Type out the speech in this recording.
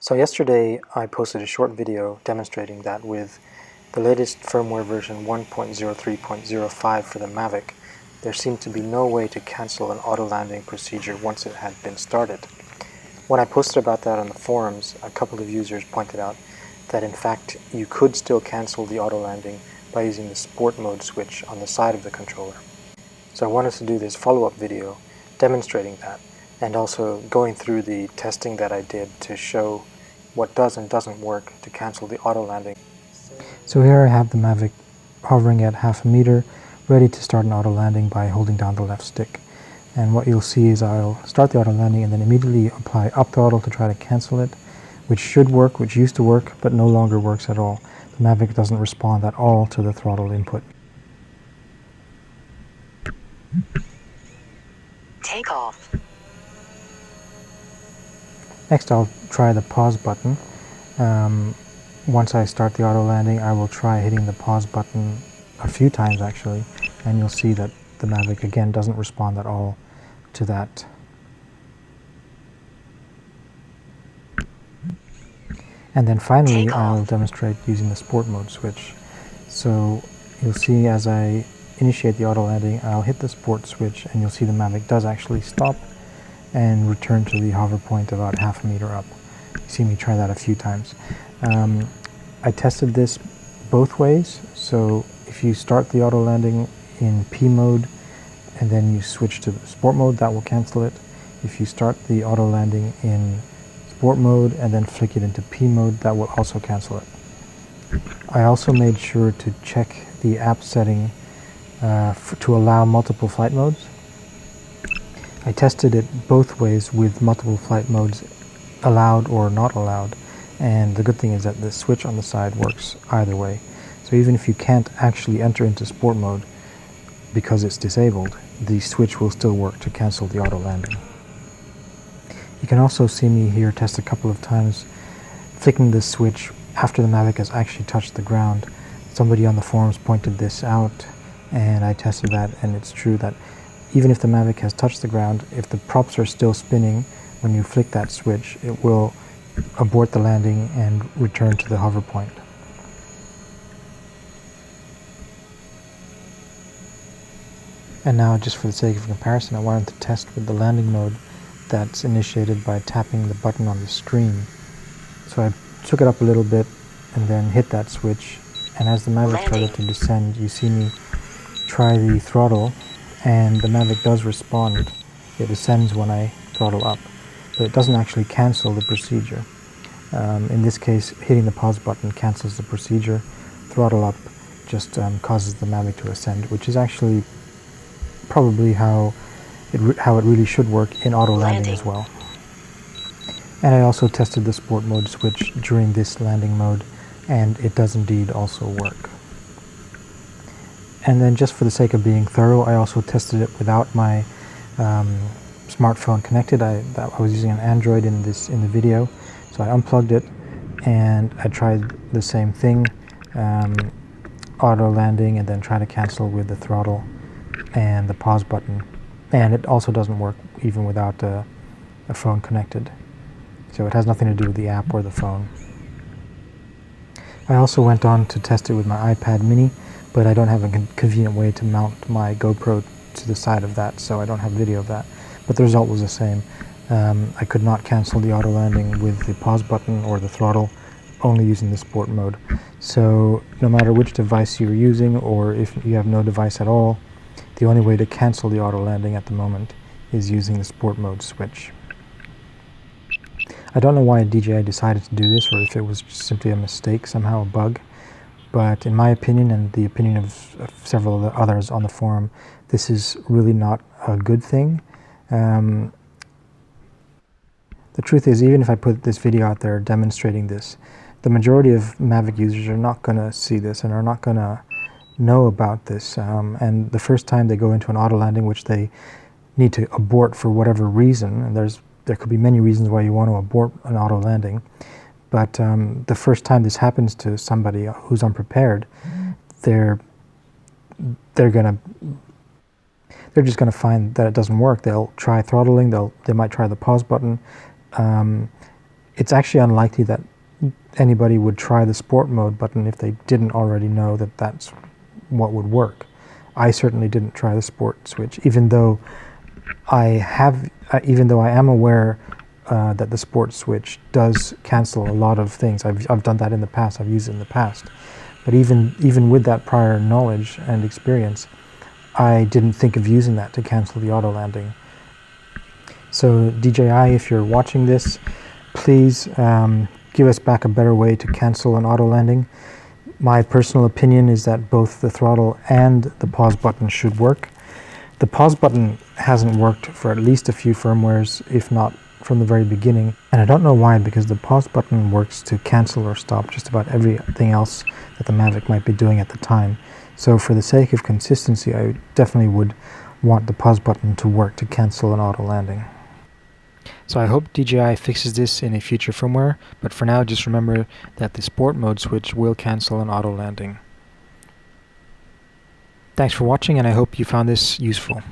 So yesterday I posted a short video demonstrating that with the latest firmware version 1.03.05 for the Mavic, there seemed to be no way to cancel an auto landing procedure once it had been started. When I posted about that on the forums, a couple of users pointed out that in fact you could still cancel the auto landing by using the sport mode switch on the side of the controller. So I wanted to do this follow-up video demonstrating that, and also going through the testing that I did to show what does and doesn't work to cancel the auto landing. So here I have the Mavic hovering at half a meter, ready to start an auto landing by holding down the left stick. And what you'll see is I'll start the auto landing and then immediately apply up throttle to try to cancel it, which should work, which used to work, but no longer works at all. The Mavic doesn't respond at all to the throttle input. Take off. Next I'll try the pause button. Once I start the auto landing, I will try hitting the pause button a few times actually, and you'll see that the Mavic again doesn't respond at all to that. And then finally I'll demonstrate using the sport mode switch. So you'll see as I initiate the auto landing, I'll hit the sport switch and you'll see the Mavic does actually stop and return to the hover point about half a meter up. You see me try that a few times. I tested this both ways, so if you start the auto landing in P mode and then you switch to sport mode, that will cancel it. If you start the auto landing in sport mode and then flick it into P mode, that will also cancel it. I also made sure to check the app setting to allow multiple flight modes. I tested it both ways with multiple flight modes allowed or not allowed, and the good thing is that the switch on the side works either way. So even if you can't actually enter into sport mode because it's disabled, the switch will still work to cancel the auto landing. You can also see me here test a couple of times flicking the switch after the Mavic has actually touched the ground. Somebody on the forums pointed this out and I tested that, and it's true that even if the Mavic has touched the ground, if the props are still spinning when you flick that switch, it will abort the landing and return to the hover point. And now, just for the sake of comparison, I wanted to test with the landing mode that's initiated by tapping the button on the screen. So I took it up a little bit and then hit that switch, and as the Mavic started to descend, you see me try the throttle, and the Mavic does respond. It descends when I throttle up, but it doesn't actually cancel the procedure. In this case, hitting the pause button cancels the procedure. Throttle up just causes the Mavic to ascend, which is actually probably how it really should work in auto landing as well. And I also tested the sport mode switch during this landing mode, and it does indeed also work. And then, just for the sake of being thorough, I also tested it without my smartphone connected. I was using an Android in the video, so I unplugged it and I tried the same thing, auto landing, and then try to cancel with the throttle and the pause button. And it also doesn't work even without a phone connected. So it has nothing to do with the app or the phone. I also went on to test it with my iPad mini, but I don't have a convenient way to mount my GoPro to the side of that, so I don't have video of that. But the result was the same. I could not cancel the auto landing with the pause button or the throttle, only using the sport mode. So no matter which device you're using, or if you have no device at all, the only way to cancel the auto landing at the moment is using the sport mode switch. I don't know why DJI decided to do this, or if it was just simply a mistake, somehow a bug. But in my opinion, and the opinion of several others on the forum, this is really not a good thing. The truth is, even if I put this video out there demonstrating this, the majority of Mavic users are not going to see this and are not going to know about this. And the first time they go into an auto landing, which they need to abort for whatever reason, and there could be many reasons why you want to abort an auto landing, but the first time this happens to somebody who's unprepared, they're just going to find that it doesn't work. They'll try throttling. They might try the pause button, it's actually unlikely that anybody would try the sport mode button if they didn't already know that that's what would work. I certainly didn't try the sport switch, even though I am aware that the sport switch does cancel a lot of things. I've done that in the past. I've used it in the past. But even with that prior knowledge and experience, I didn't think of using that to cancel the auto landing. So DJI, if you're watching this, please give us back a better way to cancel an auto landing. My personal opinion is that both the throttle and the pause button should work. The pause button hasn't worked for at least a few firmwares, if not from the very beginning. And I don't know why, because the pause button works to cancel or stop just about everything else that the Mavic might be doing at the time. So for the sake of consistency, I definitely would want the pause button to work to cancel an auto landing. So I hope DJI fixes this in a future firmware, but for now just remember that the sport mode switch will cancel an auto landing. Thanks for watching, and I hope you found this useful.